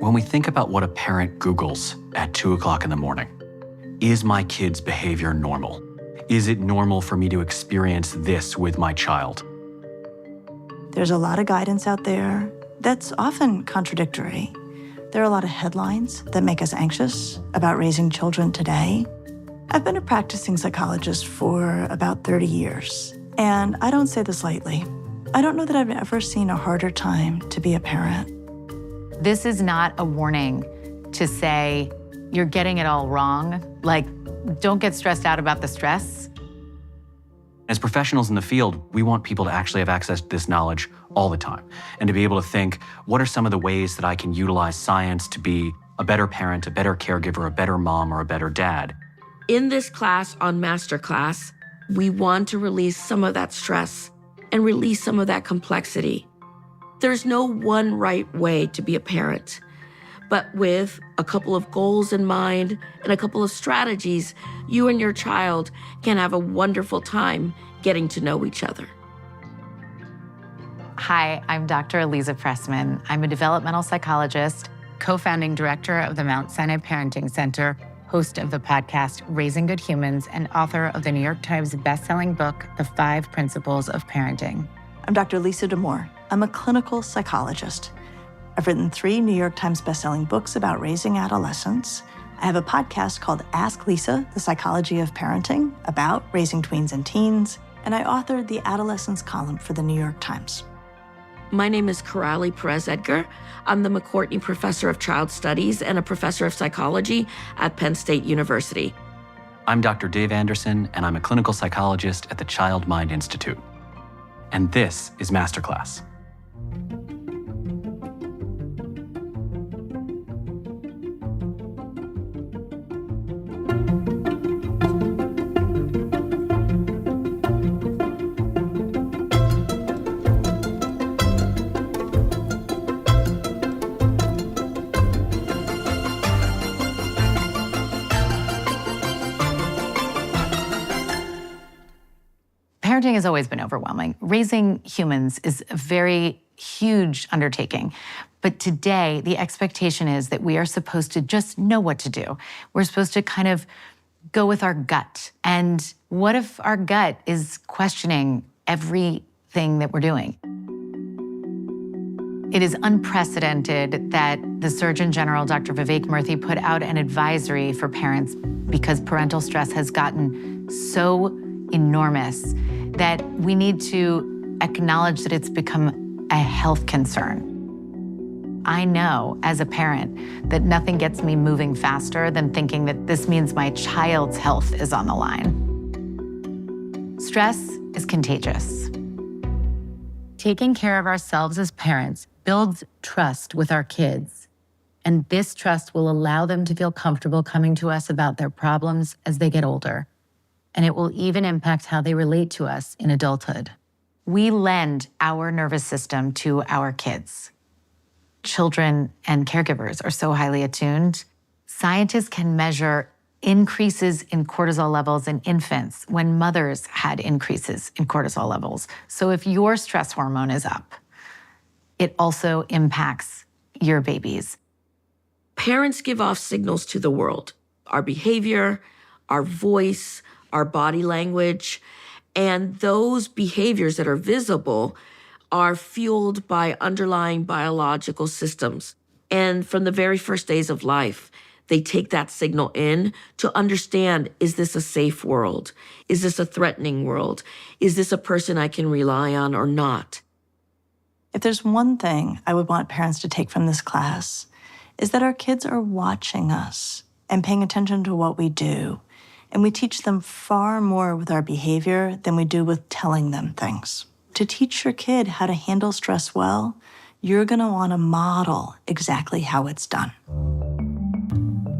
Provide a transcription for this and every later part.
When we think about what a parent Googles at 2 o'clock in the morning, is my kid's behavior normal? Is it normal for me to experience this with my child? There's a lot of guidance out there that's often contradictory. There are a lot of headlines that make us anxious about raising children today. I've been a practicing psychologist for about 30 years, and I don't say this lightly. I don't know that I've ever seen a harder time to be a parent. This is not a warning to say, you're getting it all wrong. Like, don't get stressed out about the stress. As professionals in the field, we want people to actually have access to this knowledge all the time and to be able to think, what are some of the ways that I can utilize science to be a better parent, a better caregiver, a better mom, or a better dad? In this class on Masterclass, we want to release some of that stress and release some of that complexity. There's no one right way to be a parent, but with a couple of goals in mind and a couple of strategies, you and your child can have a wonderful time getting to know each other. Hi, I'm Dr. Eliza Pressman. I'm a developmental psychologist, co-founding director of the Mount Sinai Parenting Center, host of the podcast Raising Good Humans, and author of the New York Times bestselling book, The 5 Principles of Parenting. I'm Dr. Lisa D'Amour. I'm a clinical psychologist. I've written 3 New York Times bestselling books about raising adolescents. I have a podcast called Ask Lisa, The Psychology of Parenting, about raising tweens and teens. And I authored the Adolescence column for the New York Times. My name is Karali Perez-Edgar. I'm the McCourtney Professor of Child Studies and a Professor of Psychology at Penn State University. I'm Dr. Dave Anderson, and I'm a clinical psychologist at the Child Mind Institute. And this is Masterclass. Parenting has always been overwhelming. Raising humans is a very huge undertaking. But today, the expectation is that we are supposed to just know what to do. We're supposed to kind of go with our gut. And what if our gut is questioning everything that we're doing? It is unprecedented that the Surgeon General, Dr. Vivek Murthy, put out an advisory for parents because parental stress has gotten so enormous that we need to acknowledge that it's become a health concern. I know as a parent that nothing gets me moving faster than thinking that this means my child's health is on the line. Stress is contagious. Taking care of ourselves as parents builds trust with our kids, and this trust will allow them to feel comfortable coming to us about their problems as they get older. And it will even impact how they relate to us in adulthood. We lend our nervous system to our kids. Children and caregivers are so highly attuned. Scientists can measure increases in cortisol levels in infants when mothers had increases in cortisol levels. So if your stress hormone is up, it also impacts your babies. Parents give off signals to the world, our behavior, our voice, our body language, and those behaviors that are visible are fueled by underlying biological systems. And from the very first days of life, they take that signal in to understand, is this a safe world? Is this a threatening world? Is this a person I can rely on or not? If there's one thing I would want parents to take from this class, is that our kids are watching us and paying attention to what we do. And we teach them far more with our behavior than we do with telling them things. To teach your kid how to handle stress well, you're going to want to model exactly how it's done.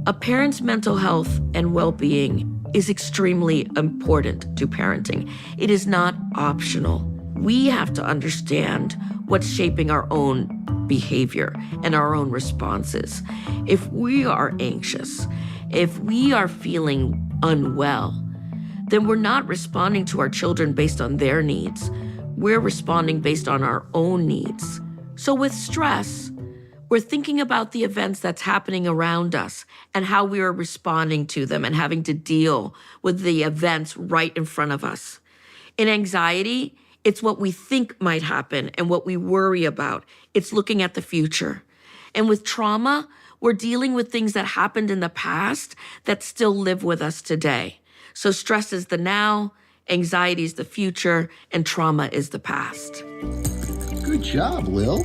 A parent's mental health and well-being is extremely important to parenting. It is not optional. We have to understand what's shaping our own behavior and our own responses. If we are anxious, if we are feeling unwell, then we're not responding to our children based on their needs. We're responding based on our own needs. So with stress, We're thinking about the events that's happening around us and how we are responding to them and having to deal with the events right in front of us. In anxiety, it's what we think might happen and what we worry about. It's looking at the future. And with trauma, we're dealing with things that happened in the past that still live with us today. So stress is the now, anxiety is the future, and trauma is the past. Good job, Lil.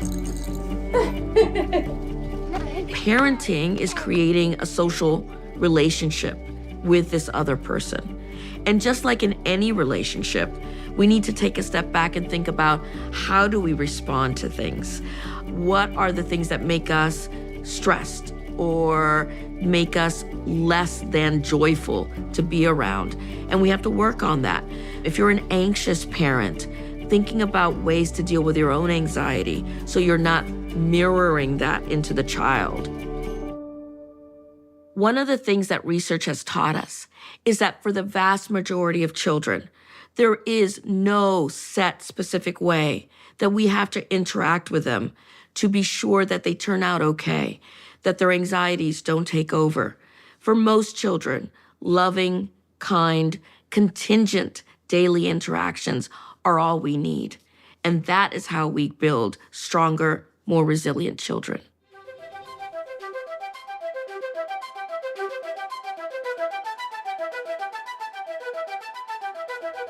Parenting is creating a social relationship with this other person. And just like in any relationship, we need to take a step back and think about, how do we respond to things? What are the things that make us stressed or make us less than joyful to be around? And we have to work on that. If you're an anxious parent, thinking about ways to deal with your own anxiety so you're not mirroring that into the child. One of the things that research has taught us is that for the vast majority of children, there is no set specific way that we have to interact with them to be sure that they turn out okay, that their anxieties don't take over. For most children, loving, kind, contingent daily interactions are all we need. And that is how we build stronger, more resilient children.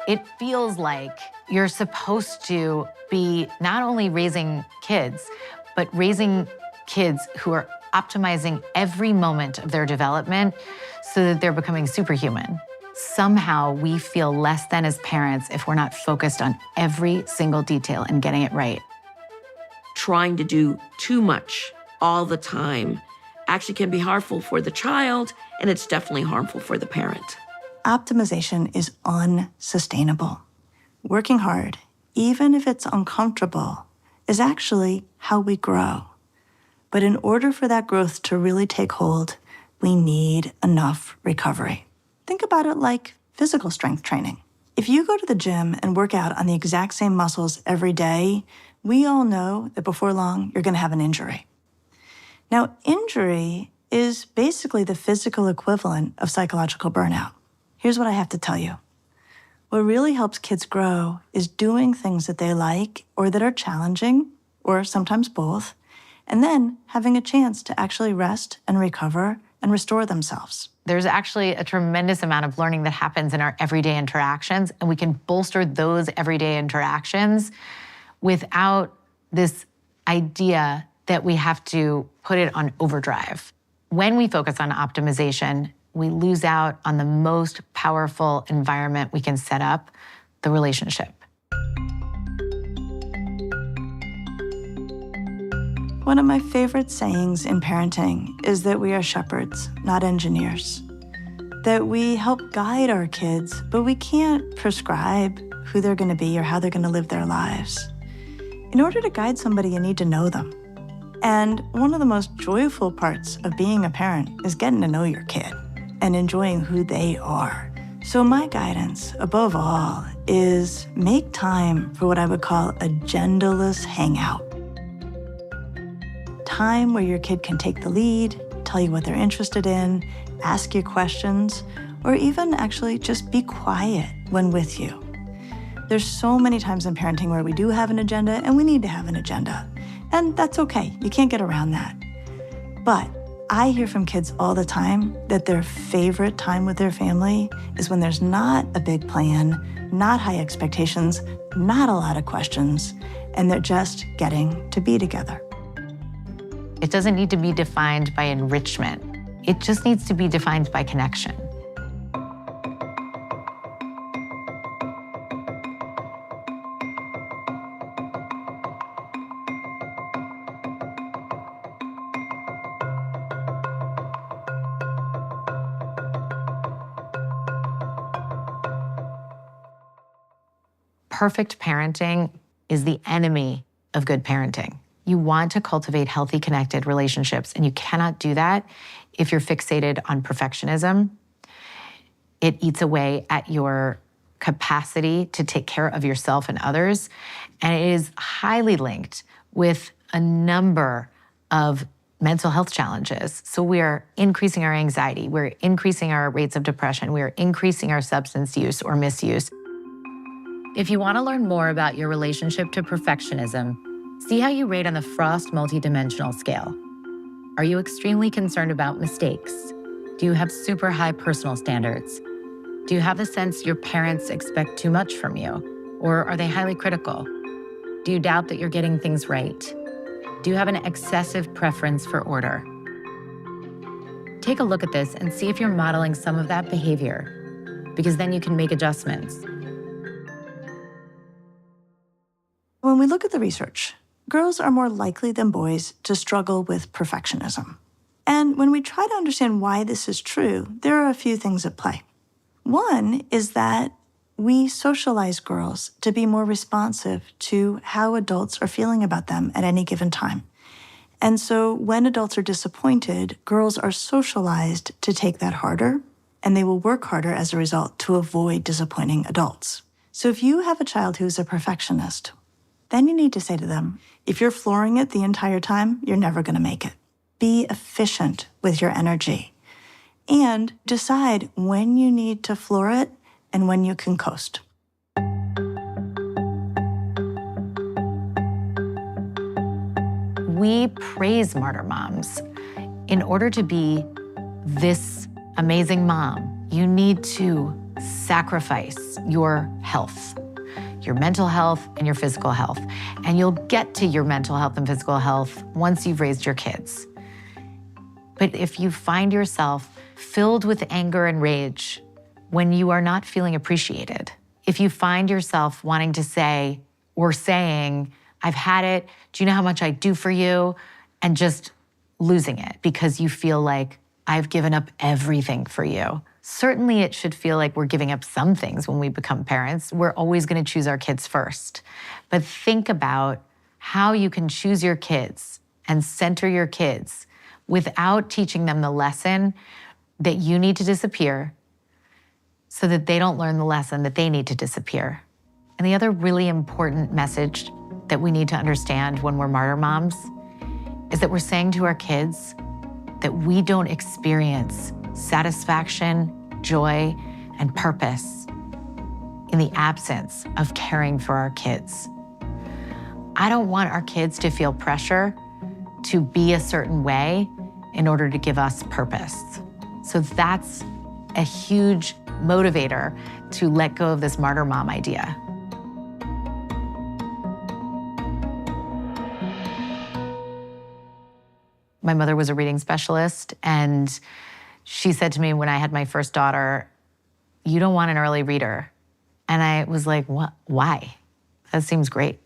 It feels like you're supposed to be not only raising kids, but raising kids who are optimizing every moment of their development so that they're becoming superhuman. Somehow we feel less than as parents if we're not focused on every single detail and getting it right. Trying to do too much all the time actually can be harmful for the child, and it's definitely harmful for the parent. Optimization is unsustainable. Working hard, even if it's uncomfortable, is actually how we grow. But in order for that growth to really take hold, we need enough recovery. Think about it like physical strength training. If you go to the gym and work out on the exact same muscles every day, we all know that before long, you're going to have an injury. Now, injury is basically the physical equivalent of psychological burnout. Here's what I have to tell you. What really helps kids grow is doing things that they like or that are challenging, or sometimes both, and then having a chance to actually rest and recover and restore themselves. There's actually a tremendous amount of learning that happens in our everyday interactions, and we can bolster those everyday interactions without this idea that we have to put it on overdrive. When we focus on optimization, we lose out on the most powerful environment we can set up, the relationship. One of my favorite sayings in parenting is that we are shepherds, not engineers. That we help guide our kids, but we can't prescribe who they're going to be or how they're going to live their lives. In order to guide somebody, you need to know them. And one of the most joyful parts of being a parent is getting to know your kid and enjoying who they are. So my guidance, above all, is make time for what I would call a agendaless hangout. Time where your kid can take the lead, tell you what they're interested in, ask you questions, or even actually just be quiet when with you. There's so many times in parenting where we do have an agenda and we need to have an agenda. And that's okay, you can't get around that. But I hear from kids all the time that their favorite time with their family is when there's not a big plan, not high expectations, not a lot of questions, and they're just getting to be together. It doesn't need to be defined by enrichment. It just needs to be defined by connection. Perfect parenting is the enemy of good parenting. You want to cultivate healthy, connected relationships, and you cannot do that if you're fixated on perfectionism. It eats away at your capacity to take care of yourself and others, and it is highly linked with a number of mental health challenges. So we're increasing our anxiety, we're increasing our rates of depression, we're increasing our substance use or misuse. If you want to learn more about your relationship to perfectionism, see how you rate on the Frost multidimensional scale. Are you extremely concerned about mistakes? Do you have super high personal standards? Do you have the sense your parents expect too much from you? Or are they highly critical? Do you doubt that you're getting things right? Do you have an excessive preference for order? Take a look at this and see if you're modeling some of that behavior, because then you can make adjustments. When we look at the research, girls are more likely than boys to struggle with perfectionism. And when we try to understand why this is true, there are a few things at play. One is that we socialize girls to be more responsive to how adults are feeling about them at any given time. And so when adults are disappointed, girls are socialized to take that harder, and they will work harder as a result to avoid disappointing adults. So if you have a child who's a perfectionist, then you need to say to them, if you're flooring it the entire time, you're never going to make it. Be efficient with your energy and decide when you need to floor it and when you can coast. We praise martyr moms. In order to be this amazing mom, you need to sacrifice your health, your mental health and your physical health. And you'll get to your mental health and physical health once you've raised your kids. But if you find yourself filled with anger and rage when you are not feeling appreciated, if you find yourself wanting to say or saying, I've had it, do you know how much I do for you? And just losing it because you feel like I've given up everything for you. Certainly it should feel like we're giving up some things when we become parents. We're always going to choose our kids first. But think about how you can choose your kids and center your kids without teaching them the lesson that you need to disappear so that they don't learn the lesson that they need to disappear. And the other really important message that we need to understand when we're martyr moms is that we're saying to our kids that we don't experience satisfaction, joy, and purpose in the absence of caring for our kids. I don't want our kids to feel pressure to be a certain way in order to give us purpose. So that's a huge motivator to let go of this martyr mom idea. My mother was a reading specialist, and she said to me when I had my first daughter, you don't want an early reader. And I was like, what? Why? That seems great.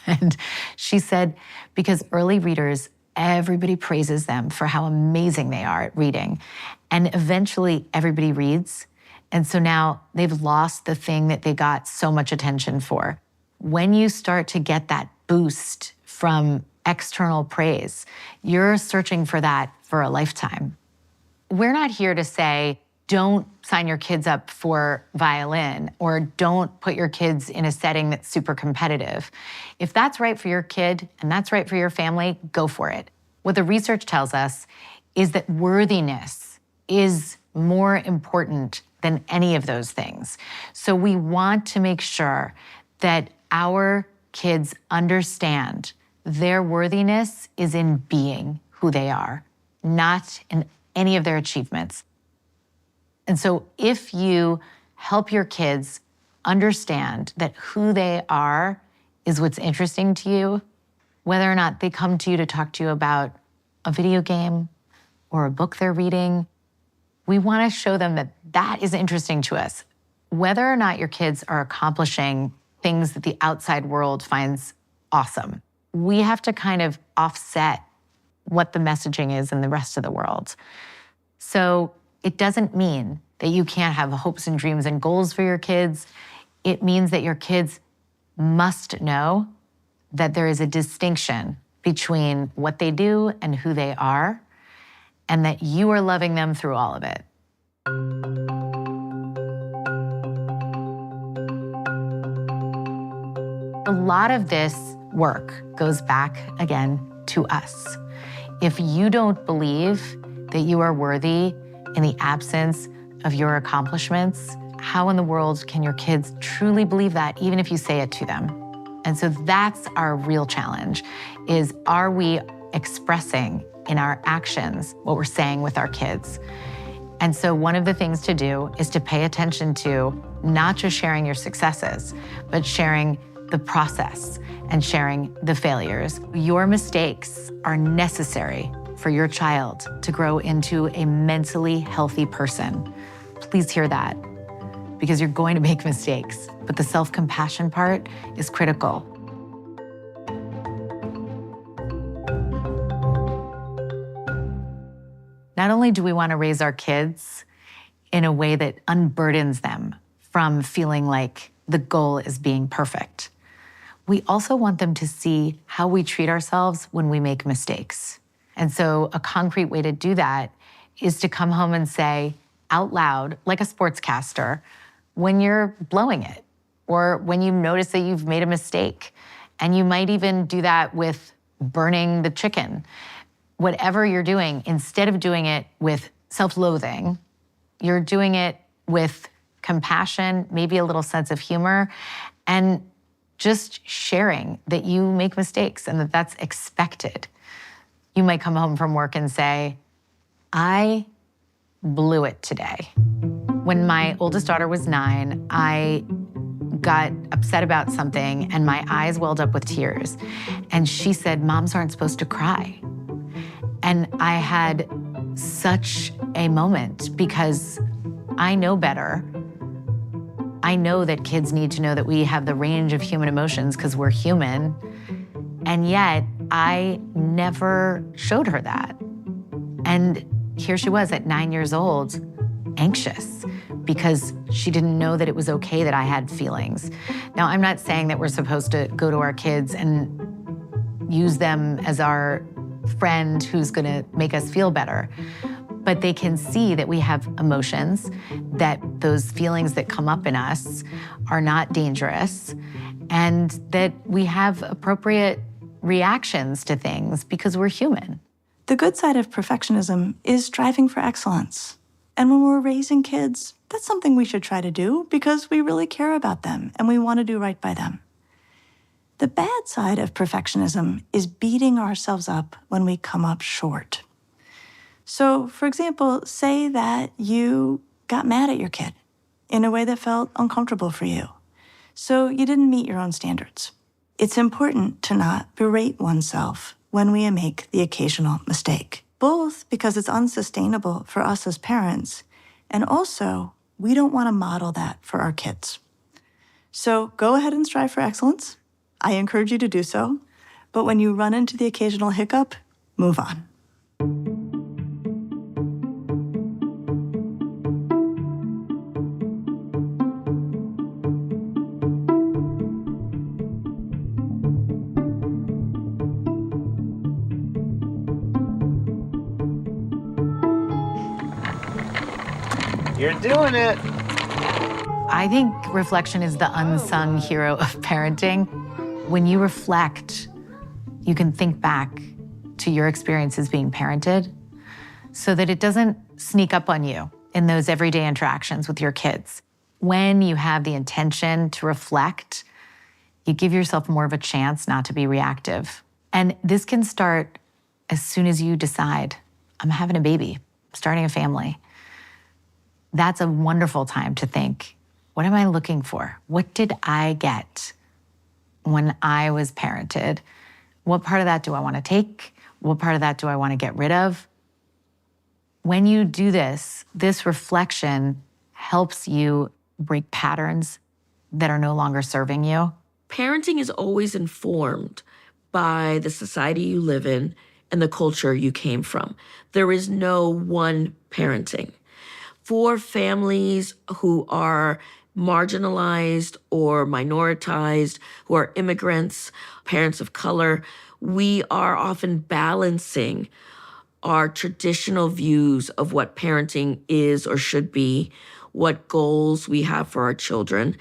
And she said, because early readers, everybody praises them for how amazing they are at reading. And eventually everybody reads. And so now they've lost the thing that they got so much attention for. When you start to get that boost from external praise, you're searching for that for a lifetime. We're not here to say, don't sign your kids up for violin or don't put your kids in a setting that's super competitive. If that's right for your kid and that's right for your family, go for it. What the research tells us is that worthiness is more important than any of those things. So we want to make sure that our kids understand their worthiness is in being who they are, not in any of their achievements. And so if you help your kids understand that who they are is what's interesting to you, whether or not they come to you to talk to you about a video game or a book they're reading, we want to show them that that is interesting to us. Whether or not your kids are accomplishing things that the outside world finds awesome, we have to kind of offset what the messaging is in the rest of the world. So it doesn't mean that you can't have hopes and dreams and goals for your kids. It means that your kids must know that there is a distinction between what they do and who they are, and that you are loving them through all of it. A lot of this work goes back, again, to us. If you don't believe that you are worthy in the absence of your accomplishments, how in the world can your kids truly believe that, even if you say it to them? And so that's our real challenge, is are we expressing in our actions what we're saying with our kids? And so one of the things to do is to pay attention to not just sharing your successes, but sharing the process and sharing the failures. Your mistakes are necessary for your child to grow into a mentally healthy person. Please hear that, because you're going to make mistakes, but the self-compassion part is critical. Not only do we want to raise our kids in a way that unburdens them from feeling like the goal is being perfect, we also want them to see how we treat ourselves when we make mistakes. And so a concrete way to do that is to come home and say out loud, like a sportscaster, when you're blowing it, or when you notice that you've made a mistake. And you might even do that with burning the chicken. Whatever you're doing, instead of doing it with self-loathing, you're doing it with compassion, maybe a little sense of humor, and just sharing that you make mistakes and that that's expected. You might come home from work and say, I blew it today. When my oldest daughter was 9, I got upset about something and my eyes welled up with tears. And she said, moms aren't supposed to cry. And I had such a moment because I know better. I know that kids need to know that we have the range of human emotions because we're human. And yet I never showed her that. And here she was at 9 years old, anxious because she didn't know that it was okay that I had feelings. Now, I'm not saying that we're supposed to go to our kids and use them as our friend who's gonna make us feel better. But they can see that we have emotions, that those feelings that come up in us are not dangerous, and that we have appropriate reactions to things because we're human. The good side of perfectionism is striving for excellence. And when we're raising kids, that's something we should try to do because we really care about them and we want to do right by them. The bad side of perfectionism is beating ourselves up when we come up short. So, for example, say that you got mad at your kid in a way that felt uncomfortable for you. So you didn't meet your own standards. It's important to not berate oneself when we make the occasional mistake, both because it's unsustainable for us as parents, and also we don't want to model that for our kids. So go ahead and strive for excellence. I encourage you to do so. But when you run into the occasional hiccup, move on. You're doing it. I think reflection is the unsung hero of parenting. When you reflect, you can think back to your experiences being parented so that it doesn't sneak up on you in those everyday interactions with your kids. When you have the intention to reflect, you give yourself more of a chance not to be reactive. And this can start as soon as you decide, I'm having a baby, I'm starting a family. That's a wonderful time to think, what am I looking for? What did I get when I was parented? What part of that do I want to take? What part of that do I want to get rid of? When you do this, this reflection helps you break patterns that are no longer serving you. Parenting is always informed by the society you live in and the culture you came from. There is no one parenting. For families who are marginalized or minoritized, who are immigrants, parents of color, we are often balancing our traditional views of what parenting is or should be, what goals we have for our children,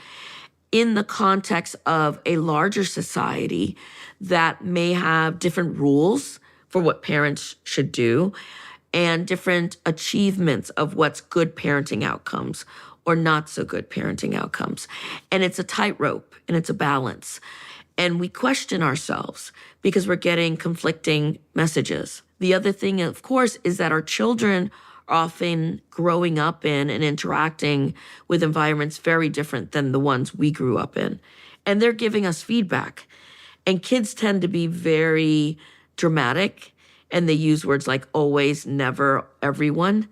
in the context of a larger society that may have different rules for what parents should do and different achievements of what's good parenting outcomes or not so good parenting outcomes. And it's a tightrope and it's a balance. And we question ourselves because we're getting conflicting messages. The other thing, of course, is that our children are often growing up in and interacting with environments very different than the ones we grew up in. And they're giving us feedback. And kids tend to be very dramatic, and they use words like always, never, everyone.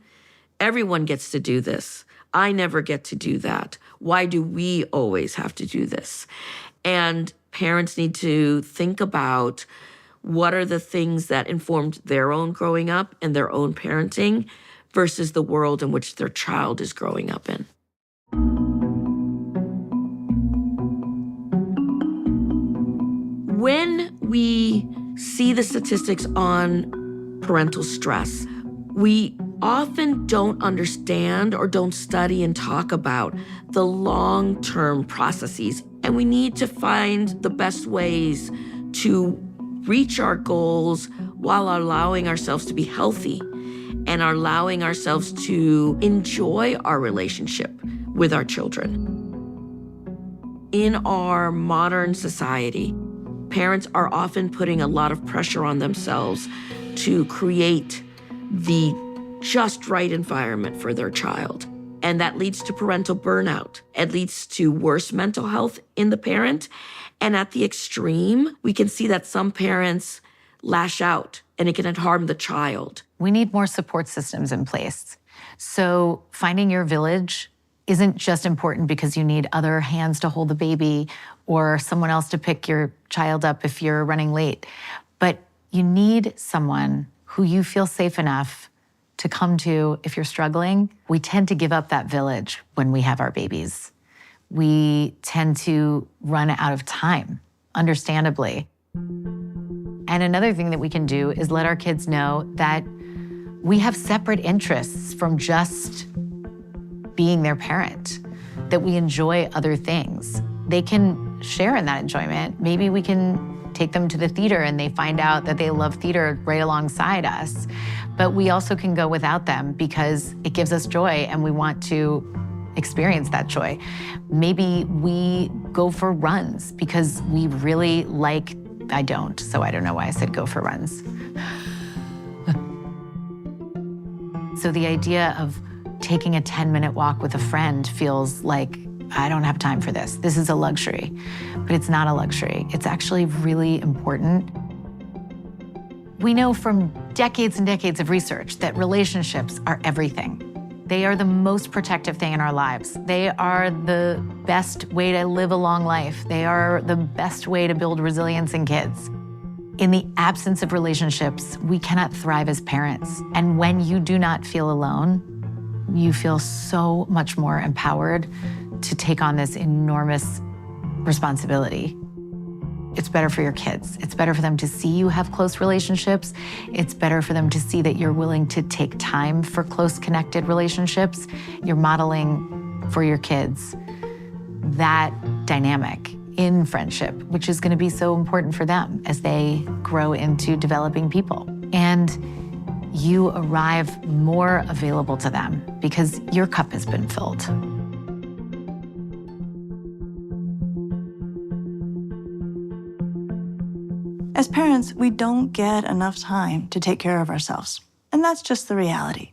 Everyone gets to do this. I never get to do that. Why do we always have to do this? And parents need to think about what are the things that informed their own growing up and their own parenting versus the world in which their child is growing up in. When we see the statistics on parental stress, we often don't understand or don't study and talk about the long-term processes. And we need to find the best ways to reach our goals while allowing ourselves to be healthy and allowing ourselves to enjoy our relationship with our children. In our modern society, parents are often putting a lot of pressure on themselves to create the just right environment for their child. And that leads to parental burnout. It leads to worse mental health in the parent. And at the extreme, we can see that some parents lash out and it can harm the child. We need more support systems in place. So finding your village isn't just important because you need other hands to hold the baby or someone else to pick your child up if you're running late. But you need someone who you feel safe enough to come to if you're struggling. We tend to give up that village when we have our babies. We tend to run out of time, understandably. And another thing that we can do is let our kids know that we have separate interests from just being their parent, that we enjoy other things. They can share in that enjoyment. Maybe we can take them to the theater and they find out that they love theater right alongside us. But we also can go without them because it gives us joy and we want to experience that joy. Maybe we go for runs because we really like, I don't, so I don't know why I said go for runs. So the idea of taking a 10-minute walk with a friend feels like, I don't have time for this. This is a luxury, but it's not a luxury. It's actually really important. We know from decades and decades of research that relationships are everything. They are the most protective thing in our lives. They are the best way to live a long life. They are the best way to build resilience in kids. In the absence of relationships, we cannot thrive as parents. And when you do not feel alone, you feel so much more empowered to take on this enormous responsibility. It's better for your kids. It's better for them to see you have close relationships. It's better for them to see that you're willing to take time for close connected relationships. You're modeling for your kids that dynamic in friendship, which is going to be so important for them as they grow into developing people. And you arrive more available to them because your cup has been filled. As parents, we don't get enough time to take care of ourselves, and that's just the reality.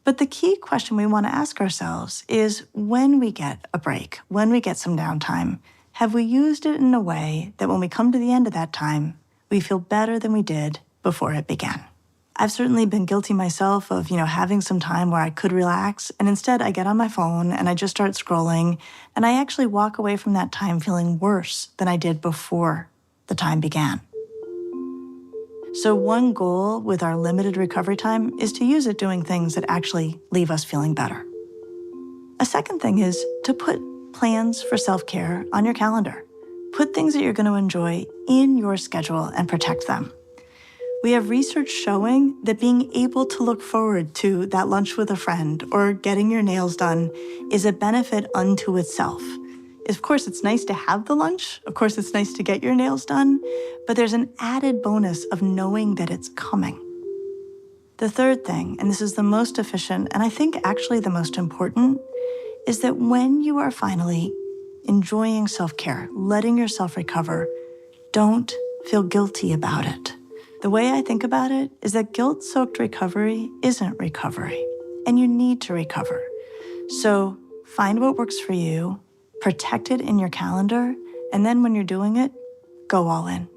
But the key question we want to ask ourselves is when we get a break, when we get some downtime, have we used it in a way that when we come to the end of that time, we feel better than we did before it began? I've certainly been guilty myself of, having some time where I could relax, and instead I get on my phone and I just start scrolling, and I actually walk away from that time feeling worse than I did before the time began. So one goal with our limited recovery time is to use it doing things that actually leave us feeling better. A second thing is to put plans for self-care on your calendar. Put things that you're going to enjoy in your schedule and protect them. We have research showing that being able to look forward to that lunch with a friend or getting your nails done is a benefit unto itself. Of course, it's nice to have the lunch. Of course, it's nice to get your nails done. But there's an added bonus of knowing that it's coming. The third thing, and this is the most efficient, and I think actually the most important, is that when you are finally enjoying self-care, letting yourself recover, don't feel guilty about it. The way I think about it is that guilt-soaked recovery isn't recovery, and you need to recover. So find what works for you, protect it in your calendar, and then when you're doing it, go all in.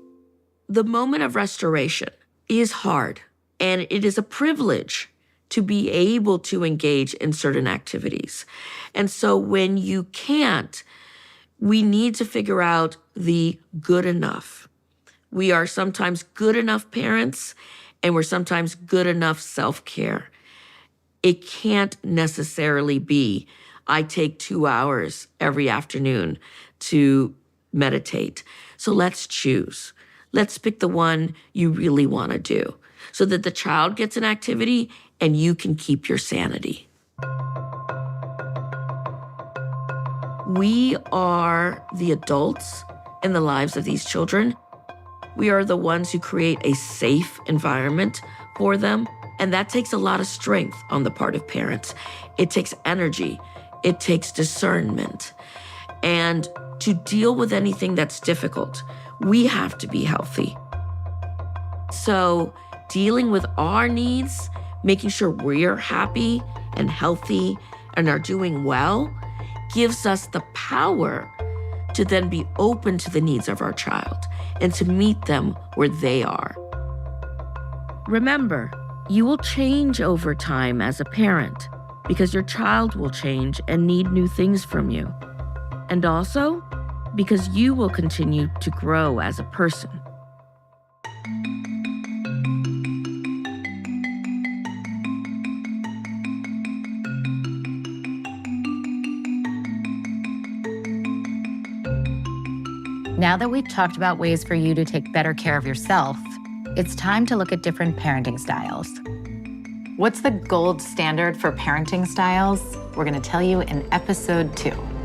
The moment of restoration is hard, and it is a privilege to be able to engage in certain activities. And so when you can't, we need to figure out the good enough. We are sometimes good enough parents, and we're sometimes good enough self-care. It can't necessarily be, I take 2 hours every afternoon to meditate. So let's choose. Let's pick the one you really want to do so that the child gets an activity and you can keep your sanity. We are the adults in the lives of these children. We are the ones who create a safe environment for them. And that takes a lot of strength on the part of parents. It takes energy. It takes discernment. And to deal with anything that's difficult, we have to be healthy. So dealing with our needs, making sure we're happy and healthy and are doing well, gives us the power to then be open to the needs of our child and to meet them where they are. Remember, you will change over time as a parent because your child will change and need new things from you. And also because you will continue to grow as a person. Now that we've talked about ways for you to take better care of yourself, it's time to look at different parenting styles. What's the gold standard for parenting styles? We're going to tell you in episode 2.